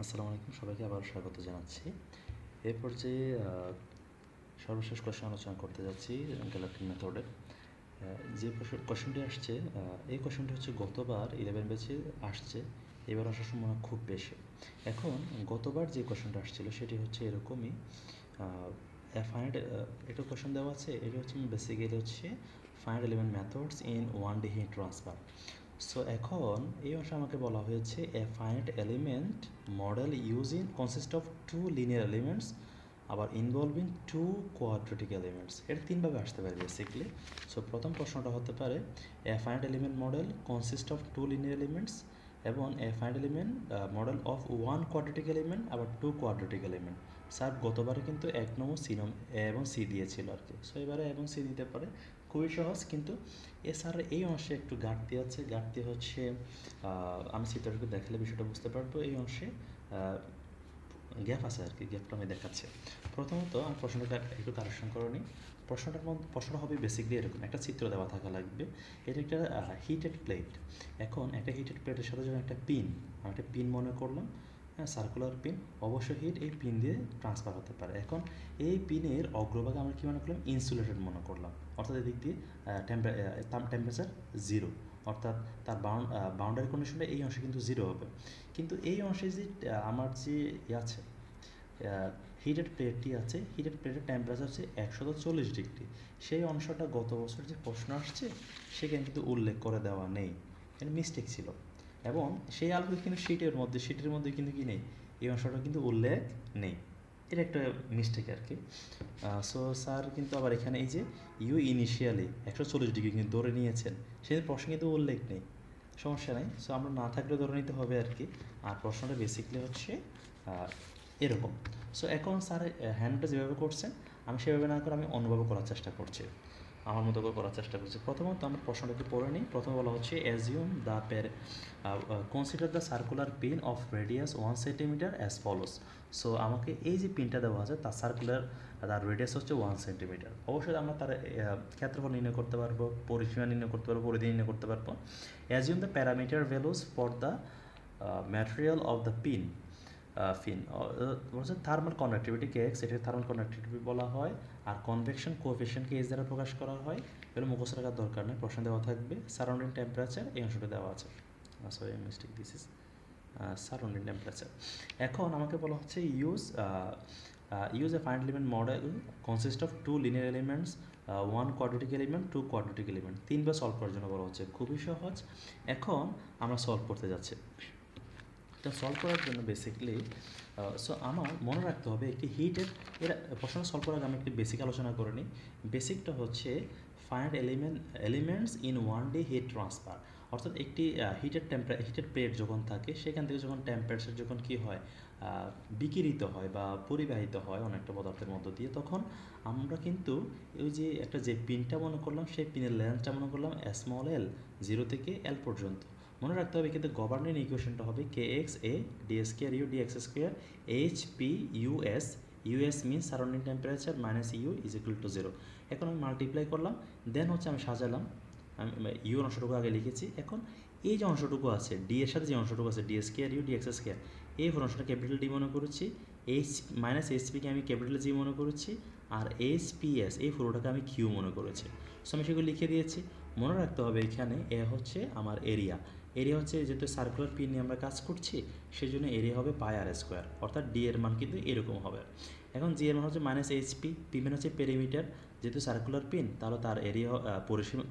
আসসালামু আলাইকুম, সবাইকে আবার স্বাগত জানাচ্ছি। এ পর্যায়ে সর্বশেষ কোয়েশ্চেন আলোচনা করতে যাচ্ছি গ্যালাক্টিক মেথডের। যে কোয়েশ্চেনটি আসছে, এই কোয়েশ্চেনটি হচ্ছে গতবার 11 ব্যাচে আসছে, এবার আসার সম্ভাবনা খুব বেশি। এখন গতবার যে কোয়েশ্চেনটা আসছিল সেটি হচ্ছে এরকমই। ফাইন্ড একটা কোয়েশ্চেন দেওয়া আছে, এটা হচ্ছে বেসিক্যালি হচ্ছে find element methods in 1D heat transfer. So এখন এই অংশে আমাকে বলা হয়েছে a finite element model using consist of two linear elements আবার ইনভলভিং টু কোয়াড্রেটিক এলিমেন্টস। এটা তিনভাবে আসতে পারে বেসিক্যালি। সো প্রথম প্রশ্নটা হতে পারে a finite element model consist of two linear elements এবং a finite element model of one quadratic element আবার টু কোয়াড্রেটিক এলিমেন্ট। স্যার গতবারে কিন্তু 1 নম্বর এ এবং সি দিয়েছিল আর কি। সো এবারে এবং সি দিতে পারে, খুবই সহজ। কিন্তু এছাড়া এই অংশে একটু ঘাটতি আছে। ঘাটতি হচ্ছে, আমি চিত্রটাকে দেখালে বিষয়টা বুঝতে পারবো। এই অংশে গ্যাপ আছে আর কি, গ্যাপটা আমি দেখাচ্ছি। প্রথমত আমি প্রশ্নটা একটু কারেকশন করে নিই। প্রশ্নটা হবে বেসিকলি এরকম, একটা চিত্র দেওয়া থাকা লাগবে। এটা একটা হিটেড প্লেট। এখন একটা হিটেড প্লেটের সাথে যখন একটা পিন, আমি একটা পিন মনে করলাম, হ্যাঁ, সার্কুলার পিন, অবশ্য হিট এই পিন দিয়ে ট্রান্সফার হতে পারে। এখন এই পিনের অগ্রভাগে আমরা কী মনে করলাম, ইনসুলেটেড মনে করলাম, অর্থাৎ এদিক দিয়ে টেম্পারেচার জিরো, অর্থাৎ তার বাউন্ডারি কন্ডিশনটা এই অংশে কিন্তু জিরো হবে। কিন্তু এই অংশে যে আমার যে আছে হিটেড প্লেটটি আছে, হিটেড প্লেটের টেম্পারেচার হচ্ছে 140 ডিগ্রি। সেই অংশটা গত বছর যে প্রশ্ন আসছে সেখানে কিন্তু উল্লেখ করে দেওয়া নেই, এটা মিস্টেক ছিল। এবং সেই আলোকে কিন্তু শিটের মধ্যে কিন্তু কি নেই, এই অংশটা কিন্তু উল্লেখ নেই। এটা একটা মিস্টেক আর কি। সো স্যার কিন্তু আবার এখানে এই যে ইউ ইনিশিয়ালি 140 ডিগ্রি কিন্তু ধরে নিয়েছেন, সেই প্রশ্ন কিন্তু উল্লেখ নেই। সমস্যা নেই, সো আমরা না থাকলে ধরে নিতে হবে আর কি। আর প্রশ্নটা বেসিকলি হচ্ছে এরকম। সো এখন স্যার হ্যান্ডটা যেভাবে করছেন আমি সেভাবে না করে আমি অন্যভাবে করার চেষ্টা করছি, আমার মতো করে করার চেষ্টা করছি। প্রথমত আমরা প্রশ্নটা একটু পড়ে নিই। প্রথমে বলা হচ্ছে assume the consider the circular pin of radius 1 centimetre as follows. So আমাকে এই যে পিনটা দেওয়া আছে তার সার্কুলার, তার রেডিয়াস হচ্ছে 1 সেন্টিমিটার। অবশ্যই আমরা তার ক্ষেত্রফল নির্ণয় করতে পারবো, পরিসীমা নির্ণয় করতে পারবো, পরিধি নির্ণয় করতে পারবো। Assume the parameter values for the material of the pin বলছে থার্মাল কন্ডাক্টিভিটি কে এক্স, এটাকে থার্মাল কন্ডাক্টিভিটি বলা হয়। আর কনভেকশন কোএফিশিয়েন্টকে এস দ্বারা প্রকাশ করা হয়। এগুলো মুখস্থ রাখার দরকার নেই, প্রশ্ন দেওয়া থাকবে। সারাউন্ডিং টেম্পারেচার এই অংশটা দেওয়া আছে, sorry mistake, this is surrounding temperature. এখন আমাকে বলা হচ্ছে use a finite element model consist of two linear elements, one quadratic element, two quadratic element। তিনবার সলভ করার জন্য বলা হচ্ছে, খুবই সহজ। এখন আমরা সলভ করতে যাচ্ছি। এটা সলভ করার জন্য বেসিকলি সো আমার মনে রাখতে হবে একটি হিটের, এর প্রশ্ন সলভ করার আগে আমি একটি বেসিক আলোচনা করে নিই। বেসিকটা হচ্ছে find elements in 1D heat transfer. অর্থাৎ একটি হিটেড প্লেট যখন থাকে সেখান থেকে যখন টেম্পারেচার যখন কী হয়, বিকিরিত হয় বা পরিবাহিত হয় অনেকটা পদার্থের মধ্য দিয়ে, তখন আমরা কিন্তু ওই যে একটা যে পিনটা মনে করলাম সেই পিনের লেন্থটা মনে করলাম স্মল এল, 0 থেকে এল পর্যন্ত। মনে রাখতে হবে কিন্তু গভর্নিং ইকুয়েশনটা হবে k x A d square u d x square h p u s. U s means surrounding temperature minus u is equal to 0। এখন আমি মাল্টিপ্লাই করলাম, দেন হচ্ছে আমি সাজালাম, আমি ইউ অংশটুকু আগে লিখেছি। এখন এই যে অংশটুকু আছে ডি এর সাথে যে অংশটুকু আছে D square u d x square, এই অংশটা ক্যাপিটাল ডি মনে করেছি, এইচ মাইনাস এইচপিকে আমি ক্যাপিটাল জি মনে করেছি, আর এইচ পি এস এই পুরোটাকে আমি কিউ মনে করেছি। সো আমি সেগুলো লিখে দিয়েছি। মনে রাখতে হবে এখানে এ হচ্ছে আমার এরিয়া। এরিয়া হচ্ছে যেহেতু সার্কুলার পিন নিয়ে আমরা কাজ করছি সেই জন্য এরিয়া হবে পাই আর স্কোয়ার, অর্থাৎ ডি এর মান কিন্তু এরকম হবে। এখন জি এর মান হচ্ছে মাইনাস এইচপি, পি মান হচ্ছে পেরিমিটার, যেহেতু সার্কুলার পিন তাহলে তার এরিয়া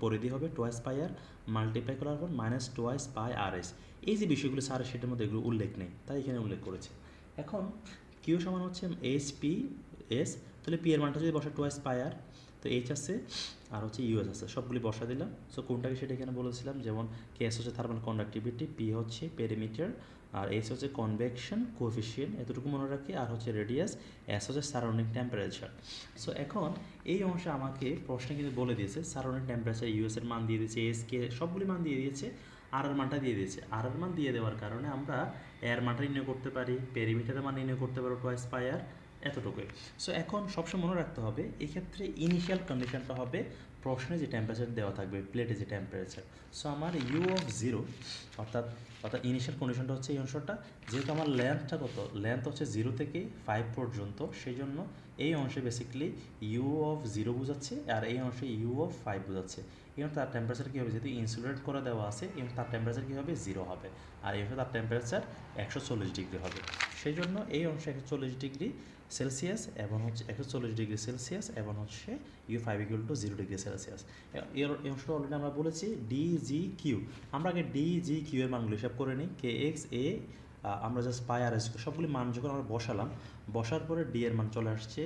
পরিধি হবে টোয়াইস পাই আর, মাল্টিপ্লাই করার পর মাইনাস টোয়াইস পাই আর এস। এই যে বিষয়গুলো স্যার সেটার মধ্যে এগুলো উল্লেখ নেই, তাই এখানে উল্লেখ করেছে। এখন কিউ সমান হচ্ছে এইচ পি এস, তাহলে পি এর মানটা যদি বসে টোয়াইস পাই আর, তো এইচ আছে আর হচ্ছে ইউএস আছে, সবগুলি বসা দিলাম। সো কোনটাকে সেটা এখানে বলেছিলাম, যেমন কেএস হচ্ছে থার্মাল কন্ডাক্টিভিটি, পি হচ্ছে পেরিমিটার, আর এস হচ্ছে কনভেকশন কোএফিশিয়েন্ট, এতটুকু মনে রাখি। আর হচ্ছে রেডিয়াস, এস হচ্ছে সারাউন্ডিং টেম্পারেচার। সো এখন এই অংশে আমাকে প্রশ্নে কিন্তু বলে দিয়েছে সারাউন্ডিং টেম্পারেচার, ইউএস এর মান দিয়ে দিয়েছে, এস কে সবগুলি মান দিয়ে দিয়েছে, আর এর মানটা দিয়ে দিয়েছে। আর এর মান দিয়ে দেওয়ার কারণে আমরা এর মানটা নির্ণয় করতে পারি, পেরিমিটারের মান নির্ণয় করতে পারবো টোয়াইস পাই আর, এতটুকুই। সো এখন সবসময় মনে রাখতে হবে এক্ষেত্রে ইনিশিয়াল কন্ডিশনটা হবে প্রশ্নে যে টেম্পারেচার দেওয়া থাকবে প্লেটে যে টেম্পারেচার, সো আমার ইউ অফ জিরো অর্থাৎ ইনিশিয়াল কন্ডিশনটা হচ্ছে এই অংশটা, যেহেতু আমার লেন্থটা কত, লেন্থ হচ্ছে 0 থেকে 5 পর্যন্ত, সেই জন্য এই অংশে বেসিক্যালি ইউ অফ জিরো বোঝাচ্ছে আর এই অংশে ইউ অফ 5 বোঝাচ্ছে। এবং তার টেম্পারেচার কী হবে, যেহেতু ইনসুলেট করে দেওয়া আছে এবং তার টেম্পারেচার কী হবে, 0 হবে, আর এই অংশে তার টেম্পারেচার 140 ডিগ্রি হবে। সেই জন্য এই অংশে 140 ডিগ্রি সেলসিয়াস এবং হচ্ছে 140 ডিগ্রি সেলসিয়াস এবং হচ্ছে U 5 equal to 0 degree Celsius. এই অংশটা অলরেডি আমরা বলেছি ডি জি কিউ। আমরা আগে ডি জি কিউ এর মানগুলো হিসাব করে নিই। কে এক্স এ আমরা জাস্ট পাই আর সবগুলি মান যখন আমরা বসার পরে ডি এর মান চলে আসছে,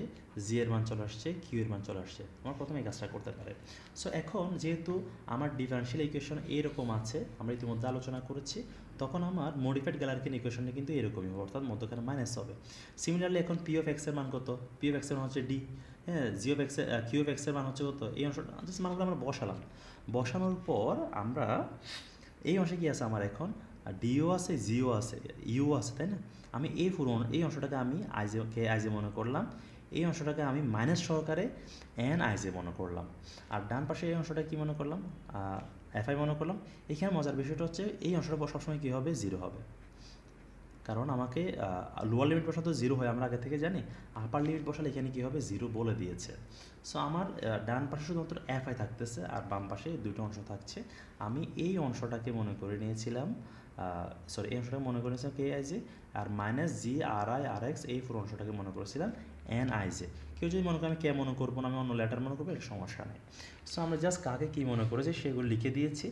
জি এর মান চলে আসছে, কিউ এর মান চলে আসছে। আমরা প্রথমে এই কাজটা করতে পারে। সো এখন যেহেতু আমার ডিফারেনশিয়াল ইকুয়েশন এরকম আছে, আমরা ইতিমধ্যে আলোচনা করেছি, তখন আমার মডিফাইড গ্যালারকিন ইকুয়েশনটা কিন্তু এরকমই হবে, অর্থাৎ মধ্যখানে মাইনাস হবে। সিমিলারলি এখন পি অফ এক্স এর মান কত, পি অফ এক্স এর মান হচ্ছে ডি, হ্যাঁ, g of x q of x এর মান হচ্ছে কত, এই অংশটা জাস্ট মানগুলো আমরা বসানোর পর আমরা এই অংশে কী আছে আমার এখন ডিও আছে, জিও আছে, ইউ আছে, তাই না? আমি এই অংশটাকে আমি আইজে মনে করলাম, এই অংশটাকে আমি মাইনাস সহকারে এন আইজে মনে করলাম, আর ডান পাশে এই অংশটা কী মনে করলাম, এফআই মনে করলাম। এখানে মজার বিষয়টা হচ্ছে এই অংশটা সবসময় কী হবে, 0 হবে, কারণ আমাকে লোয়ার লিমিট বসাতে 0 হয় আমরা আগে থেকে জানি, আপার লিমিট বসালে এখানে কী হবে, 0 বলে দিয়েছে। সো আমার ডান পাশে শুধুমাত্র এফআই থাকতেছে আর বাম পাশে দুটো অংশ থাকছে। আমি এই অংশটাকে মনে করে নিয়েছিলাম, এই অংশটাকে মনে করে নিয়েছিলাম কে আইজে, আর minus g r i r x এই পুরো অংশটাকে মনে করেছিলাম এন আইজে। কেউ যদি মনে করে আমি কে মনে করবো না, আমি অন্য লেটার মনে করবো, এটা সমস্যা নেই। সো আমরা জাস্ট কাকে কী মনে করেছি সেগুলো লিখে দিয়েছি।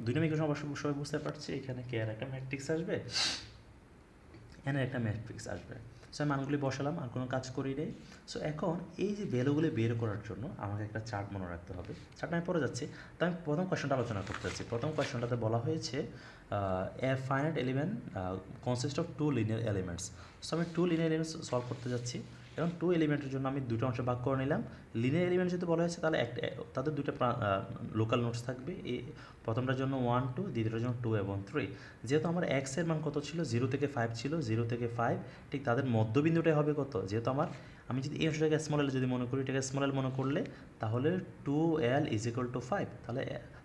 দুই নম্বর ইকুয়েশন অবশ্যই সবাই বুঝতে পারছি, এখানে কে আর একটা ম্যাট্রিক্স আসবে, এখানে একটা ম্যাট্রিক্স আসবে। সো আমি মানগুলি বসালাম, আর কোনো কাজ করি নেই। সো এখন এই যে ভ্যালুগুলি বের করার জন্য আমাকে একটা চার্ট মনে রাখতে হবে। চার্টটা আমি পরে যাচ্ছি, তো আমি প্রথম কোয়েশনটা আলোচনা করতে যাচ্ছি। প্রথম কোয়েশনটাতে বলা হয়েছে a finite element consist of 2 linear elements. So আমি 2 লিনিয়ার এলিমেন্টস সলভ করতে যাচ্ছি। এবং 2 এলিমেন্টের জন্য আমি দুটো অংশে ভাগ করে নিলাম। লিনিয়ার এলিমেন্ট যদি বলা হয়েছে তাহলে তাদের দুটো লোকাল নোটস থাকবে, এই প্রথমটার জন্য 1 2, দ্বিতীয়টার জন্য 2 এবং 3। যেহেতু আমার এক্সের মান কত ছিল, 0 থেকে 5 ছিল, 0 থেকে 5, ঠিক তাদের মধ্যবিন্দুটাই হবে কত, যেহেতু আমি যদি এই অংশটাকে স্মল এল যদি মনে করি, এটাকে স্মল এল মনে করলে তাহলে 2l ইজ ইকুয়াল টু 5, তাহলে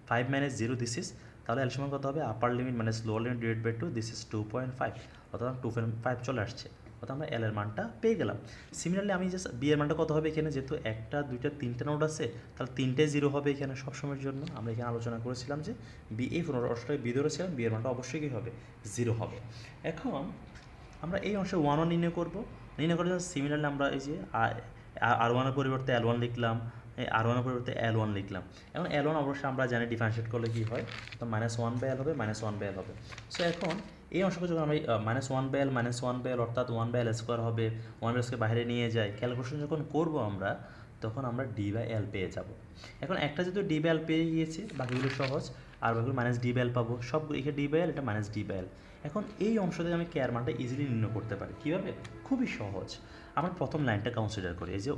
5 মাইনাস 0 দিস ইজ, তাহলে এল সমান কত হবে, upper limit minus lower limit divide by 2, this is 2.5, অর্থাৎ 2.5 চলে আসছে, অর্থাৎ আমরা এল এর মানটা পেয়ে গেলাম। সিমিলারলি আমি জাস্ট বি এর মানটা কত হবে, এখানে যেহেতু 1 2 3 নোড আছে, তাহলে 3টে 0 হবে এখানে সবসময়ের জন্য। আমরা এখানে আলোচনা করেছিলাম যে বি এই অংশটাকে বি ধরেছিলাম, বি এর মানটা অবশ্যই কী হবে, 0 হবে। এখন আমরা এই অংশে 1 1 নির্ণয় করবো। নির্ণয় করার জন্য সিমিলারলি আমরা এই যে আর ওয়ানের পরিবর্তে L1 লিখলাম, R1 এর পরিবর্তে L1 লিখলাম। এখন L1 অবশ্যই আমরা জানি ডিফারেন্সিয়েট করলে কী হয়, তো -1/L হবে, -1/L হবে। সো এখন এই অংশকে যখন আমি -1/L অর্থাৎ 1/L² হবে, 1/L² বাইরে নিয়ে যাই, ক্যালকুলেশন যখন করবো তখন আমরা d/L পেয়ে যাব। এখন একটা যেহেতু d/L পেয়ে গিয়েছি, বাকিগুলো সহজ, আর বাকিগুলো -d/L পাবো, সব এখানে d/L, এটা -d/L। এখন এই অংশ থেকে আমি কেয়ার মানটা ইজিলি নির্ণয় করতে পারি। কীভাবে? খুবই সহজ। আমরা প্রথম লাইনটা কনসিডার করি, এই যে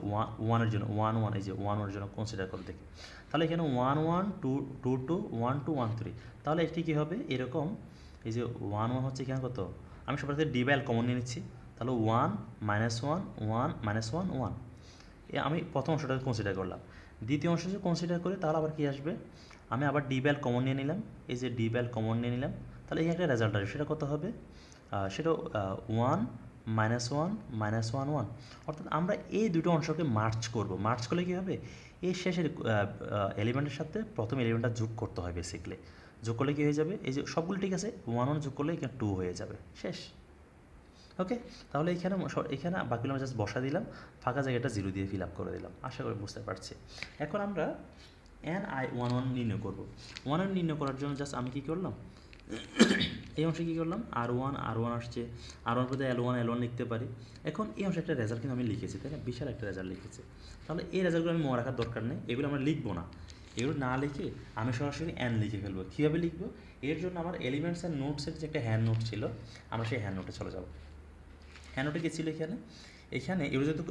1 এর জন্য 1 1, এই যে 1 1 এর জন্য কনসিডার করে দেখি, তাহলে এখানে 1 1 2 2 2 1 2 1 3, তাহলে এটি কী হবে, এরকম এই যে 1 1 হচ্ছে এখানে কত, আমি সবার থেকে d/L কমন নিয়ে নিচ্ছি, তাহলে 1 -1 1 -1 1, আমি প্রথম অংশটাকে কনসিডার করলাম। দ্বিতীয় অংশ যদি কনসিডার করি তাহলে আবার কী আসবে, আমি আবার d/L কমন নিয়ে নিলাম, এই যে d/L কমন নিয়ে নিলাম, তাহলে এখানে একটা রেজাল্ট আসবে, সেটা কত হবে, সেটা 1 -1 -1 1, অর্থাৎ আমরা এই দুটো অংশকে মার্চ করব। মার্চ করলে কী হবে, এই শেষের এলিমেন্টের সাথে প্রথম এলিমেন্টটা যোগ করতে হয় বেসিক্যালি। যোগ করলে কী হয়ে যাবে, এই যে সবগুলো ঠিক আছে, 1 1 যোগ করলে এখানে 2 হয়ে যাবে, শেষ। ওকে, তাহলে এখানে বাকিগুলো আমরা জাস্ট বসা দিলাম, ফাঁকা জায়গাটা 0 দিয়ে ফিল আপ করে দিলাম। আশা করি বুঝতে পারছি। এখন আমরা Ni 1 1 নির্ণয় করবো। 1 1 নির্ণয় করার জন্য জাস্ট আমি কী করলাম, এই অংশে কী করলাম, R1 আসছে, R1 পরে L1 লিখতে পারি। এখন এই অংশে একটা রেজাল্ট কিন্তু আমি লিখেছি, তাই না, বিশাল একটা রেজাল্ট লিখেছি। তাহলে এই রেজাল্টগুলো আমি মনে রাখার দরকার নেই, এগুলো আমরা লিখবো না। এগুলো না লিখে আমি সরাসরি n লিখে ফেলবো। কীভাবে লিখবো, এর জন্য আমার এলিমেন্টস অ্যান্ড নোটসের যে একটা হ্যান্ড নোট ছিল, আমরা সেই হ্যান্ড নোটে চলে যাব। হ্যান্ড নোটে কী ছিল, এখানে এগুলো যেহেতু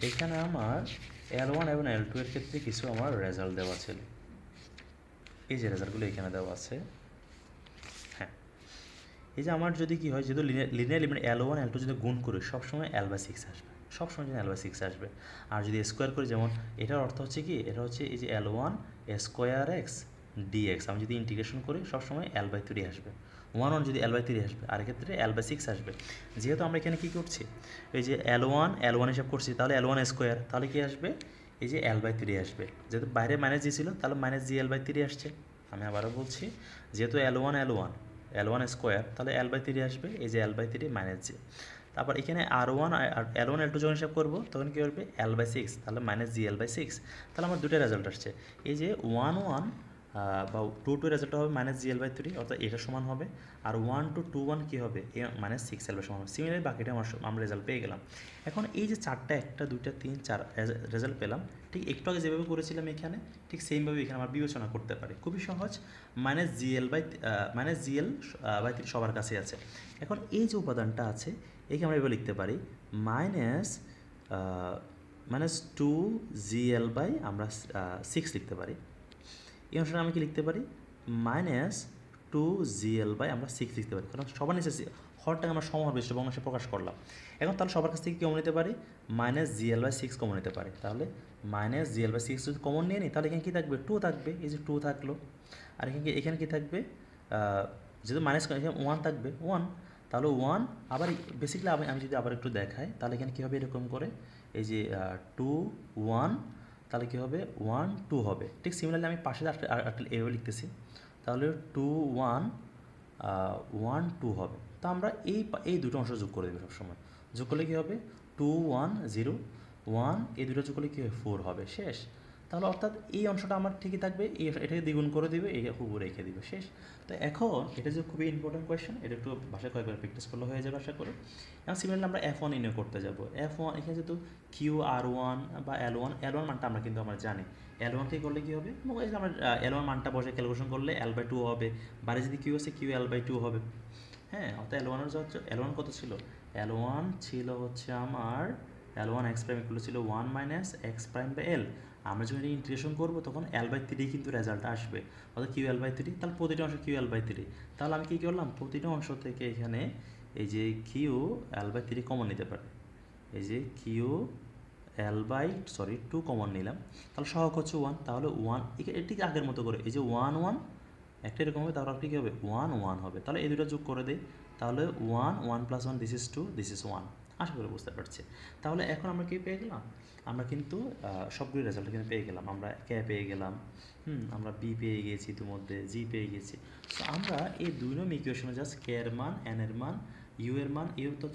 এখানে আমার L1 এবং L2 এর ক্ষেত্রে কিছু আমার রেজাল্ট দেওয়া ছিল, এই যে রেজাল্টগুলো এখানে দেওয়া আছে। হ্যাঁ, এই যে আমার যদি কী হয়, যেহেতু লিনিয়ার এলিমেন্ট L1 L2 যদি গুণ করে সবসময় L/6 আসবে, সবসময় যেন L/6 আসবে। আর যদি স্কোয়ার করি, যেমন এটার অর্থ হচ্ছে কি, এটা হচ্ছে এই যে L1 স্কোয়ার এক্স ডিএক্স, আমি যদি ইন্টিগ্রেশন করি সবসময় L/3 আসবে। 1 যদি L/3 আসবে, আর এক্ষেত্রে L/6 আসবে। যেহেতু আমরা এখানে কী করছি, এই যে L1 হিসাব করছি, তাহলে L1 স্কোয়ার, তাহলে কি আসবে, এই যে L/3 আসবে। যেহেতু বাইরে মাইনাস জি ছিল, তাহলে মাইনাস জি L/3 আসছে। আমি আবারও বলছি, যেহেতু L1 স্কোয়ার, তাহলে L/3 আসবে, এই যে L/3 মাইনাস জি। তারপর এখানে L1 L2 যখন হিসাব করবো তখন কী করবে, L/6, তাহলে মাইনাস জি L/6। তাহলে আমার দুটো রেজাল্ট আসছে, এই যে 1 বা 2 রেজাল্ট হবে মাইনাস জি L/3, অর্থাৎ এটা সমান হবে। আর 1 কী হবে, এ মাইনাস 6 L সমান হবে। সিমিলারলি বাকিটা আমরা রেজাল্ট পেয়ে গেলাম। এখন এই যে 4টা, 1 2 3 4 রেজাল্ট পেলাম, ঠিক একটু আগে যেভাবে করেছিলাম এখানে, ঠিক সেমভাবে এখানে আমরা বিবেচনা করতে পারি। খুবই সহজ, মাইনাস জিএল বাই 3 সবার কাছে আছে। এখন এই যে উপাদানটা আছে, একে আমরা এভাবে লিখতে পারি, মাইনাস 2GL বাই আমরা 6 লিখতে পারি। এই অংশটা আমি কি লিখতে পারি, মাইনাস 2GL বাই আমরা 6 লিখতে পারি, কারণ সবার নিচে হরটাকে আমরা সমহর বিশিষ্ট ভগ্নাংশে প্রকাশ করলাম। এখন তাহলে সবার কাছ থেকে কমন নিতে পারি, মাইনাস GL/6 কমন নিতে পারি। তাহলে মাইনাস GL/6 যদি কমন নিয়ে নিই, তাহলে এখানে কী থাকবে, 2 থাকবে, এই যে 2 থাকলো। আর এখানে কী থাকবে, যেহেতু মাইনাস এখানে 1 থাকবে, 1, তাহলে 1 আবার বেসিক্যালি আমি যদি আবার একটু দেখাই, তাহলে এখানে কী হবে, এরকম করে এই যে 2 1, তাহলে কী হবে, 1 2 হবে। ঠিক সিমিলারলি আমি পাশে এভাবে লিখতেছি, তাহলে 2 1 1 2 হবে। তো আমরা এই দুটো অংশ যোগ করে দেবো সবসময়। যোগ করলে কী হবে, 2 1 0 1, এই দুটো যোগ করলে কী হবে, 4 হবে, শেষ। তাহলে অর্থাৎ এই অংশটা আমার ঠিকই থাকবে, এটাকে দ্বিগুণ করে দিবে, এই হুবহু রেখে দিবে, শেষ। তো এখন এটা যে খুবই ইম্পর্টেন্ট কোয়েশ্চেন, এটা একটু ভাষায় কয়েকবার প্র্যাকটিস করলে হয়ে যাবে আশা করি। এবং সিমিলারলি আমরা F1 নির্ণয় করতে যাব। F1 এখানে যেহেতু QR1 বা L1 মানটা আমরা কিন্তু জানি। L1কে করলে কী হবে, আমরা L1 মানটা বসে ক্যালকুলেশন করলে L/2 হবে, বাইরে যদি কিউ আছে কিউ L/2 হবে। হ্যাঁ, অর্থাৎ L1 কত ছিল, L1 ছিল হচ্ছে আমার L1 x প্রাইম ইকুয়াল ছিল 1 minus x prime by L. আমরা যখন এটা ইন্টিগ্রেশন করবো তখন L/3 কিন্তু রেজাল্ট আসবে, অর্থাৎ কিউ L/3। তাহলে প্রতিটা অংশ কিউ L/3, তাহলে আমি কী করলাম, প্রতিটা অংশ থেকে এখানে এই যে কিউ L/3 কমন নিতে পারে, এই যে কিউ L/2 কমন নিলাম, তাহলে সহগ হচ্ছে 1, তাহলে 1 ঠিক আগের মতো করে এই যে 1 1 একটা এরকম হবে, তাহলে কী হবে, 1 1 হবে। তাহলে এই দুটো যোগ করে দিই, তাহলে 1 1 + 1 দিস ইজ 2, দিস ইজ 1। আশা করি বুঝতে পারছি। তাহলে এখন আমরা কী পেয়ে গেলাম, আমরা কিন্তু সবগুলি রেজাল্ট কিন্তু পেয়ে গেলাম। আমরা কে পেয়ে গেলাম, আমরা বি পেয়ে গেছি, ইতিমধ্যে জি পেয়ে গেছি। তো আমরা এই 2 নং ইকুয়েশনে জাস্ট কে এর মান, এন এর মান, ইউ এর মান, ইউ তো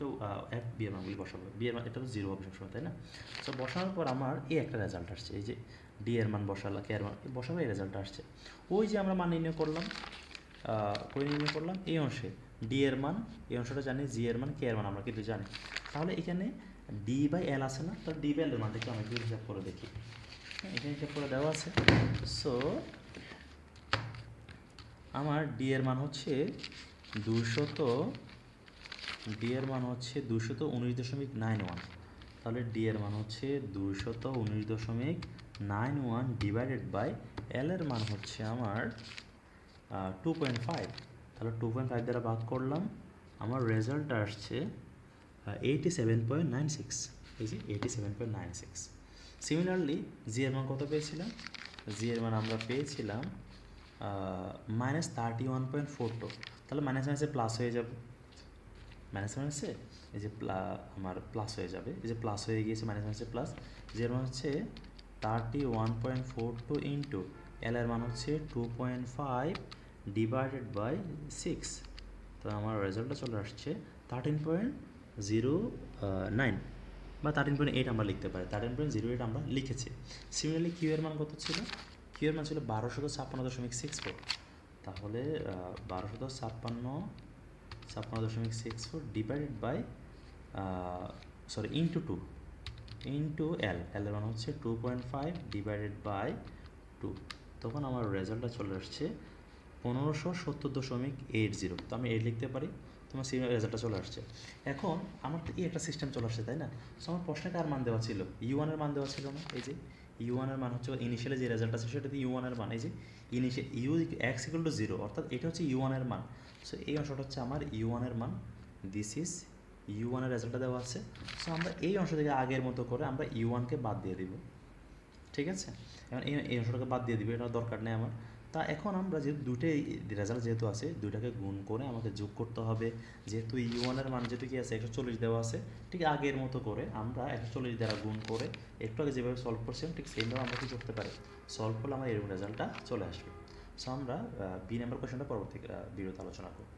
এফ বি এর মানগুলি বসাবো। বি এর মান এটা তো 0 হবে সবসময়, তাই না? তো বসানোর পর আমার এই একটা রেজাল্ট আসছে, এই যে ডি এর মান বসালা, কে এর মান বসাবো, এই রেজাল্টটা আসছে। ওই যে আমরা মান নির্ণয় করলাম, এই অংশে ডি এর মান, এই অংশটা জানি, জি এর মান, কে এর মান আমরা কিন্তু জানি। তাহলে এখানে ডি বাই এল আছে না, তাহলে ডি বাই এল এর মানটা আমি একটু হিসাব করে দেখি। এখানে হিসাব করে দেওয়া আছে। সো আমার ডি এর মান হচ্ছে 219.91। তাহলে ডি এর মান হচ্ছে 219.91 ডিভাইডেড বাই এল এর মান হচ্ছে আমার 2.5। তাহলে 2.5 দ্বারা ভাগ করলাম, আমার রেজাল্ট আসছে 87.96, এই যে 87.96। সিমিলারলি জি এর মান কত পেয়েছিলাম, জি এর মান আমরা পেয়েছিলাম -31.42। তাহলে মাইনাস মাইনাসে প্লাস হয়ে যাবে, মাইনাস মাইনাসে এই যে আমার প্লাস হয়ে যাবে, এই যে প্লাস হয়ে গিয়েছে, মাইনাস মাইনাসে প্লাস। জি এর মান হচ্ছে 31.42 ইন্টু এল এর মান হচ্ছে 2.5 ডিভাইডেড বাই 6। তো আমার রেজাল্টটা চলে আসছে 13.09 বা 13.8 আমরা লিখতে পারি, 13.08 আমরা লিখেছি। সিমিলারলি কিউ এর মান কত ছিল, কিউ এর মান ছিল 1256.64। তাহলে 1256.64 ডিভাইডেড বাই ইন্টু এল এর মান হচ্ছে 2.5 ডিভাইডেড বাই 2। তখন আমার রেজাল্টটা চলে আসছে 1570.80। তো আমি 8 লিখতে পারি, তোমার সিমিলার রেজাল্টটা চলে আসছে। এখন আমার তো এই একটা সিস্টেম চলে আসছে, তাই না? সো আমার প্রশ্নে কার মান দেওয়া ছিল, U1 এর মান দেওয়া ছিল না, এই যে U1 এর মান হচ্ছে ইনিশিয়ালি যে রেজাল্ট আছে সেটাতে U1 এর মান, এই যে ইনিশিয়াল x = 0, অর্থাৎ এটা হচ্ছে U1 এর মান। সো এই অংশটা হচ্ছে আমার U1 এর মান, দিস ইজ ইউ ওয়ানের রেজাল্টটা দেওয়া আছে। সো আমরা এই অংশ থেকে আগের মতো করে আমরা ইউ ওয়ানকে বাদ দিয়ে দিব, ঠিক আছে। এখন এই অংশটাকে বাদ দিয়ে দিব, এটা দরকার নেই আমার। তা এখন আমরা যেহেতু দুটোই রেজাল্ট যেহেতু আছে, দুইটাকে গুণ করে আমাকে যোগ করতে হবে। যেহেতু ইউ ওয়ানের মান যেহেতু কি আছে 140 দেওয়া আছে, ঠিক আগের মতো করে আমরা 140 দ্বারা গুণ করে একটু আগে যেভাবে সলভ করছিলাম ঠিক সেইভাবে আমরা কি করতে পারি, সলভ করলে আমার এরকম রেজাল্টটা চলে আসবে। সো আমরা বি নাম্বার কোয়েশনটা পরবর্তী ভিডিওতে আলোচনা করব।